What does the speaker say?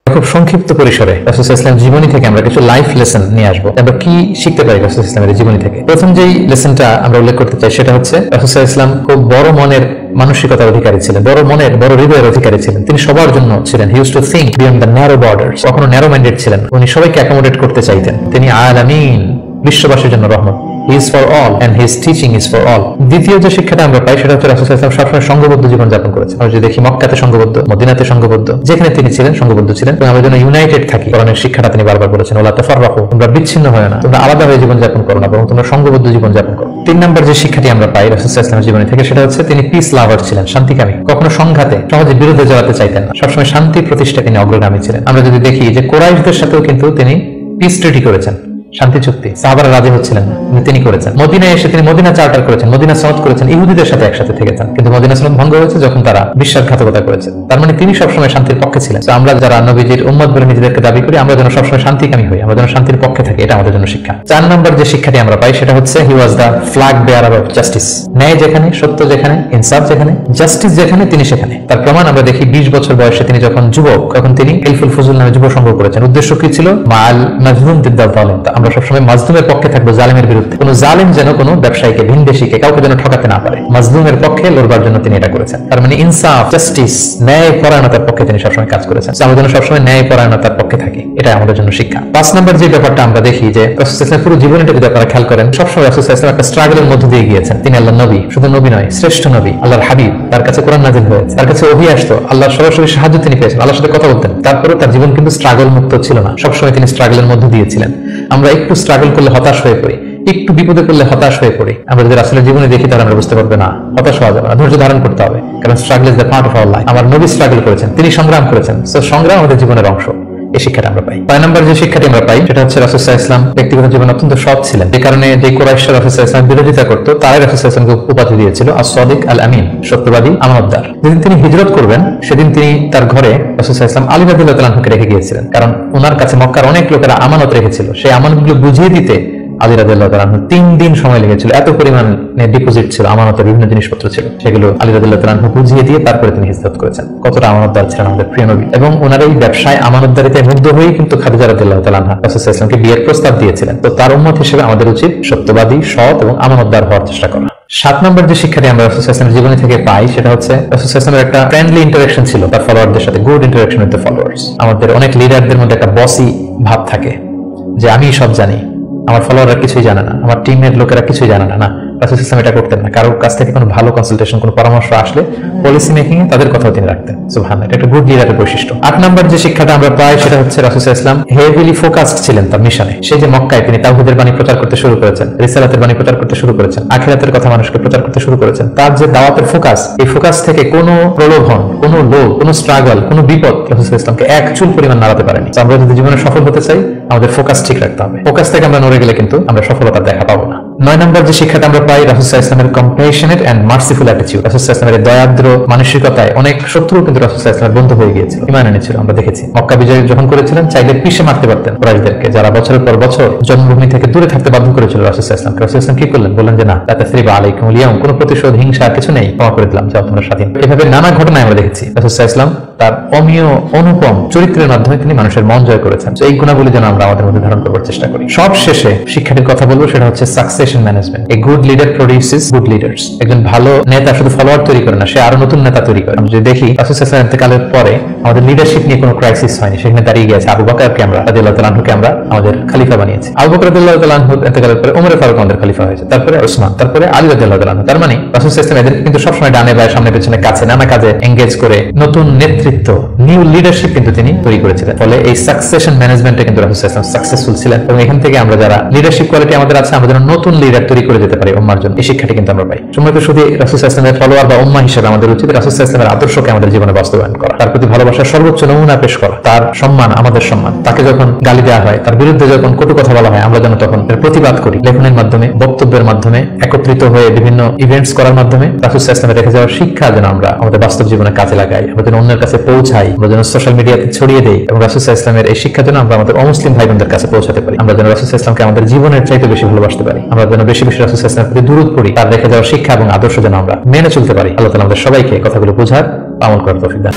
খুব সংক্ষিপ্ত পরিসরে রাসূল সাল্লাল্লাহু আলাইহি ওয়াসাল্লাম জীবনী থেকে আমরা কিছু লাইফ লেসন নিয়ে আসবো। আমরা কি শিখতে পারি রাসূল সাল্লাল্লাহু আলাইহি ওয়াসাল্লামের জীবনী থেকে? প্রথম যেই লেসনটা আমরা উল্লেখ করতে চাই সেটা হচ্ছে রাসূল সাল্লাল্লাহু আলাইহি ওয়াসাল্লাম খুব বড় মনের মানসিকতার অধিকারী ছিলেন, বড় মনের, বড় হৃদয়ের অধিকারী ছিলেন। তিনি সবার জন্য ছিলেন। He used to think beyond the narrow borders. কখনো ন্যারো মাইন্ডেড ছিলেন। উনি সবাইকে অ্যাকোমোডেট করতে চাইতেন। তিনি আলামিন, বিশ্ববাসীর জন্য রহমত। He is for all and his teaching is for all. দ্বিতীয় যে শিক্ষাটা আমরা পাই সেটা হচ্ছে রাসূল সাল্লাল্লাহু আলাইহি ওয়াসাল্লাম সবসময় সংঘবদ্ধ জীবন যাপন করেছেন। আমরা যদি দেখি মক্কাতে সংঘবদ্ধ, মদিনাতে সংঘবদ্ধ, যেখানে তিনি ছিলেন সংঘবদ্ধ ছিলেন। এবং আমরা যেন ইউনাইটেড থাকি, কোরআনের শিক্ষাটা তিনি বারবার বলেছেন, ওয়ালা তাফাররাকু, তোমরা বিচ্ছিন্ন হয় না, তোমরা আলাদা হয়ে জীবন যাপন করো না, বরং তোমরা সংঘবদ্ধ জীবন যাপন করো। 3 নম্বর যে শিক্ষাটি আমরা পাই রাসূল সাল্লাল্লাহু আলাইহি ওয়াসাল্লামের জীবনী থেকে সেটা হচ্ছে তিনি পিস লাভার ছিলেন, শান্তিকামী। কখনো সংঘাতে, সহজে বিরোধে জড়াতে চাইতেন না। সবসময় শান্তি প্রতিষ্ঠা তিনি অগ্রগামী ছিলেন। আমরা যদি দেখি যে কুরাইশদের সাথেও কিন্তু তিনি পিস ট্রিটি করেছেন, শান্তি চুক্তি। সাহাবারা রাজি হচ্ছিলেন না, তিনি করেছেন। মদিনায় এসে তিনি মদিনা চার্টার করেছেন, মদিনা সনদ করেছেন, ইহুদিদের সাথে একসাথে থেকেছেন। কিন্তু মদিনা সনদ ভঙ্গ হয়েছে যখন তারা বিশ্বাসঘাতকতা করেছে। তার মানে তিনি সবসময় শান্তির পক্ষে ছিলেন। আমরা যারা নবীজির উম্মত বলে নিজেদেরকে দাবি করি, আমরা যেন সবসময় শান্তিকামী হই, আমরা যেন শান্তির পক্ষে থাকি। এটা আমাদের জন্য শিক্ষা। 4 নম্বর যে শিক্ষাটি আমরা পাই সেটা হচ্ছে he was the flag bearer of justice. ন্যায় যেখানে, সত্য যেখানে, ইনসাফ যেখানে, জাস্টিস যেখানে, তিনি সেখানে। তার প্রমাণ আমরা দেখি 20 বছর বয়সে তিনি যখন যুবক, তখন তিনি হিলফুল ফুজুল নামে যুব সংঘ করেছেন। উদ্দেশ্য কি ছিল? মাল মাজলুম দিদ্দাল যালিম। আমরা সবসময় মাজলুমের পক্ষে থাকবো, জালিমের বিরুদ্ধে। কোন জালিম যেন কোনো ব্যবসায়ীকে, ভিনদেশীকে, কাউকে যেন ঠকাতে না পারে। মাজলুমের পক্ষে লড়বার জন্য তিনি এটা করেছেন। তার মানে ইনসাফ, জাস্টিস, ন্যায় পরায়ণতার পক্ষে তিনি সবসময় কাজ করেছেন। আমরা যেন সবসময় ন্যায় পরায়ণতার পক্ষে থাকি, এটা আমাদের জন্য শিক্ষা। 5 নম্বর যে ব্যাপারটা আমরা দেখি যে রাসূল সাল্লাল্লাহু আলাইহি ওয়াসাল্লাম পুরো জীবনটা যদি আপনারা খেয়াল করেন, সবসময় রাসূল সাল্লাল্লাহু আলাইহি ওয়াসাল্লাম একটা স্ট্রাগলের মধ্যে দিয়ে গিয়েছেন। তিনি আল্লাহর নবী, শুধু নবী নয়, শ্রেষ্ঠ নবী, আল্লাহর হাবিব। তার কাছে কোরআন নাযিল হয়েছে, তার কাছে ওহী আসতো, আল্লাহর সরাসরি সাহায্য তিনি পেয়েছেন, আল্লাহর সাথে কথা বলতেন। তারপরেও তার জীবন কিন্তু স্ট্রাগল মুক্ত ছিল না। সবসময় তিনি স্ট্রাগলের মধ্যে দিয়েছিলেন। আমরা একটু স্ট্রাগল করলে হতাশ হয়ে পড়ি, একটু বিপদে পড়লে হতাশ হয়ে পড়ি। আমরা যদি রাসূলের জীবনে দেখি তাহলে আমরা বুঝতে পারবো না, হতাশ হওয়া যাবে না, ধৈর্য ধারণ করতে হবে। কারণ struggle is the part of our life. আমার নবী স্ট্রাগল করেছেন, তিনি সংগ্রাম করেছেন। সো সংগ্রাম আমাদের জীবনের অংশ। এই শিক্ষাটা আমরা পাই। 5 নম্বর যে শিক্ষাটি আমরা পাই সেটা হচ্ছে রাসূল সাল্লাল্লাহু আলাইহি ওয়াসাল্লাম ব্যক্তিগত জীবনে অত্যন্ত সৎ ছিলেন। যে কারণে যে কুরাইশরা রাসূল সাল্লাল্লাহু আলাইহি ওয়াসাল্লাম বিরোধিতা করত, তারাই রাসূল সাল্লাল্লাহু আলাইহি ওয়াসাল্লামকে উপাধি দিয়েছিল আস-সাদিক আল আমিন, সত্যবাদী, আমানতদার। যেদিন তিনি হিজরত করবেন সেদিন তিনি তার ঘরে রাসূল সাল্লাল্লাহু আলাইহি ওয়াসাল্লাম আলী রাদিয়াল্লাহু তাআলা আনহুকে রেখে গিয়েছিলেন। কারণ ওনার কাছে মক্কার অনেক লোকেরা আমানত রেখেছিল। সেই আমানতগুলো বুঝিয়ে দিতে আলী রাদিয়াল্লাহু তাআলা আনহু 3 দিন সময় লেগেছিল। এত পরিমাণে ডিপোজিট ছিল, আমানতের বিভিন্ন জিনিসপত্র ছিল, সেগুলো আলী রাদিয়াল্লাহু তাআলা আনহু বুঝিয়ে দিয়ে তারপরে তিনি হিজরত করেছেন। কতটা আমানতদার ছিলেন আমাদের প্রিয় নবী। এবং ওনার এই ব্যবসায় আমানতদারিতে মুগ্ধ হয়েই কিন্তু খাদিজা রাদিয়াল্লাহু তাআলা আনহা রাসূল সাল্লাল্লাহু আলাইহি ওয়াসাল্লামকে বিয়ের প্রস্তাব দিয়েছিলেন। তো তার উম্মত হিসেবে আমাদের উচিত সত্যবাদী, সৎ এবং আমানতদার হওয়ার চেষ্টা করা। 7 নম্বর যে শিক্ষাটি আমরা রাসূল সাল্লাল্লাহু আলাইহি ওয়াসাল্লামের জীবনী থেকে পাই সেটা হচ্ছে রাসূল সাল্লাল্লাহু আলাইহি ওয়াসাল্লামের একটা ফ্রেন্ডলি ইন্টারঅ্যাকশন ছিল তার ফলোয়ারদের সাথে, good interaction with the followers. আমাদের অনেক লিডারদের মধ্যে একটা বসি ভাব থাকে যে আমি সব জানি, আমার ফলোয়াররা কিছুই জানে না, আমার টিমের লোকেরা কিছুই জানে না। না, রাসূল সাল্লাল্লাহু আলাইহি ওয়াসাল্লাম এটা করতেন না। কারোর কাছ থেকে কোনো ভালো কনসালটেশন, কোনো পরামর্শ আসলে পলিসি মেকিং এ তাদের কথাও তিনি রাখতেন। সুবহানাল্লাহ, এটা একটা গুড লিডারের বৈশিষ্ট্য। 8 নম্বর যে শিক্ষাটা আমরা পাই সেটা হচ্ছে রাসূল সাল্লাল্লাহু আলাইহি ওয়াসাল্লাম হেভিলি ফোকাসড ছিলেন তার মিশনে। সেই যে মক্কায় তিনি তাওহীদের বাণী প্রচার করতে শুরু করেছেন, রিসালাতের বাণী প্রচার করতে শুরু করেছেন, আখিরাতের কথা মানুষকে প্রচার করতে শুরু করেছেন। তার যে দাওয়াতের ফোকাস, এই ফোকাস থেকে কোনো প্রলোভন, কোনো লোভ, কোনো স্ট্রাগল, কোনো বিপদ রাসূল সাল্লাল্লাহু আলাইহি ওয়াসাল্লামকে এক চুল পরিমাণ নাড়াতে পারেনি। আমরা যদি জীবনে সফল হতে চাই আমাদের ফোকাস ঠিক রাখতে হবে। ফোকাস থেকে আমরা নড়ে গেলে কিন্তু আমরা সফলতার দেখা পাবো না। 9 নম্বর যে শিক্ষাটা আমরা পাই রাসূল সাল্লাল্লাহু আলাইহি ওয়াসাল্লামের কম্প্যাশনেট এন্ড মার্সিফুল অ্যাটিটিউড। রাসূল সাল্লাল্লাহু আলাইহি ওয়াসাল্লামের দয়াদ্র মানসিকতায় অনেক শত্রু কিন্তু রাসূল সাল্লাল্লাহু আলাইহি ওয়াসাল্লামের বন্ধু হয়ে গিয়েছিল, ঈমান এনেছিল। আমরা দেখেছি মক্কা বিজয় যখন করেছিলেন চাইলে পিষে মারতে পারতেন কুরাইশদেরকে, যারা বছরের পর বছর জন্মভূমি থেকে দূরে থাকতে বাধ্য করেছিল রাসূল সাল্লাল্লাহু আলাইহি ওয়াসাল্লামকে। রাসূল সাল্লাল্লাহু আলাইহি ওয়াসাল্লাম কি করলেন? বললেন যে না, লা তাসরিবা আলাইকুমুল ইয়াউম, কোনো প্রতিশোধ, হিংসা কিছু নেই, ক্ষমা করে দিলাম, যাও তোমরা স্বাধীন। এভাবে নানা ঘটনায় আমরা দেখেছি রাসূল সাল্লাল্লাহু আলাইহি ওয়াসাল্লাম তার অমীয় অনুপম চরিত্রের মাধ্যমে তিনি মানুষের মন জয় করেছেন। এই গুণাবলী যেন আমরা আমাদের মধ্যে ধারণ করার চেষ্টা করি। সব শেষে শিক্ষাটির কথা বলবো সেটা হচ্ছে succession management. A good leader produces good leaders. একজন ভালো নেতা শুধু ফলোয়ার তৈরি করে না, সে আরো নতুন নেতা তৈরি করে। আমরা যদি দেখি রাসূল সাল্লাল্লাহু আলাইহি ওয়াসাল্লাম ইন্তেকালের পরে আমাদের লিডারশিপ নিয়ে কোনো ক্রাইসিস হয়নি, সেখানে দাঁড়িয়ে গেছে আবু বকরকে আমরা রাদিয়াল্লাহু তাআলা আনহুকে আমরা আমাদের খলিফা বানিয়েছি। আবু বকর রাদিয়াল্লাহু তাআলা আনহু ইন্তেকালের পরে ওমর ফারুক আমাদের খলিফা হয়েছে, তারপরে ওসমান, তারপরে আলী রাদিয়াল্লাহু তাআলা আনহু। তার মানে রাসূল সাল্লাল্লাহু আলাইহি ওয়াসাল্লাম এদেরকে কিন্তু সবসময় ডানে বায়ে সামনে পেছনে কাছে নানা কাজে এনগেজ করে নতুন নেতৃত্ব, নিউ লিডারশিপ কিন্তু তিনি তৈরি করেছিলেন। ফলে এই সাকসেশন ম্যানেজমেন্টে কিন্তু রাসূল সাল্লাল্লাহু আলাইহি ওয়াসাল্লাম সাকসেসফুল ছিলেন। এবং এখান থেকে আমরা যারা লিডারশিপ কোয়ালিটি আমাদের আছে, আমরা যেন নতুন লিডার তৈরি করে যেতে পারি উম্মাহর জন্য, এই শিক্ষাটি কিন্তু আমরা পাই। সম্মানিত শুধু রাসূল সাল্লাল্লাহু আলাইহি ওয়াসাল্লামের ফলোয়ার বা উম্মাহ হিসেবে আমাদের উচিত রাসূল সাল্লাল্লাহু আলাইহি ওয়াসাল্লামের আদর্শকে আমাদের জীবনে বাস্তবায়ন করা, তার প্রতি ভালোবাসার সর্বোচ্চ নমুনা পেশ করা, তার সম্মান আমাদের সম্মান। তাকে যখন গালি দেওয়া হয়, তার বিরুদ্ধে যখন কটু কথা বলা হয়, আমরা যেন তখন এর প্রতিবাদ করি, লেখনের মাধ্যমে, বক্তব্যের মাধ্যমে, একত্রিত হয়ে বিভিন্ন ইভেন্টস করার মাধ্যমে। রাসূল সাল্লাল্লাহু আলাইহি ওয়াসাল্লামের রেখে যাওয়ার শিক্ষা যেন আমরা আমাদের বাস্তব জীবনে কাজে লাগাই, আমরা যেন অন্যের কাছে পৌঁছাই, আমরা যেন সোশ্যাল মিডিয়াতে ছড়িয়ে দেই, এবং রাসূল সাল্লাল্লাহু আলাইহি ওয়াসাল্লামের এই শিক্ষা যেন আমরা আমাদের অমুসলিম ভাই বোনদের কাছে পৌঁছাতে পারি। আমরা যেন রাসূল সাল্লাল্লাহু আলাইহি ওয়াসাল্লামকে আমাদের জীবনের চাইতে বেশি ভালোবাসতে পারি, আমরা যেন বেশি বেশি রাসূল সাল্লাল্লাহু আলাইহি ওয়াসাল্লামের প্রতি দুরূদ পড়ি, তার রেখে যাওয়ার শিক্ষা এবং আদর্শ যেন আমরা মেনে চলতে পারি। আল্লাহ তাআলা আমাদের সবাইকে কথাগুলো বোঝার, আমল করার তৌফিক দান।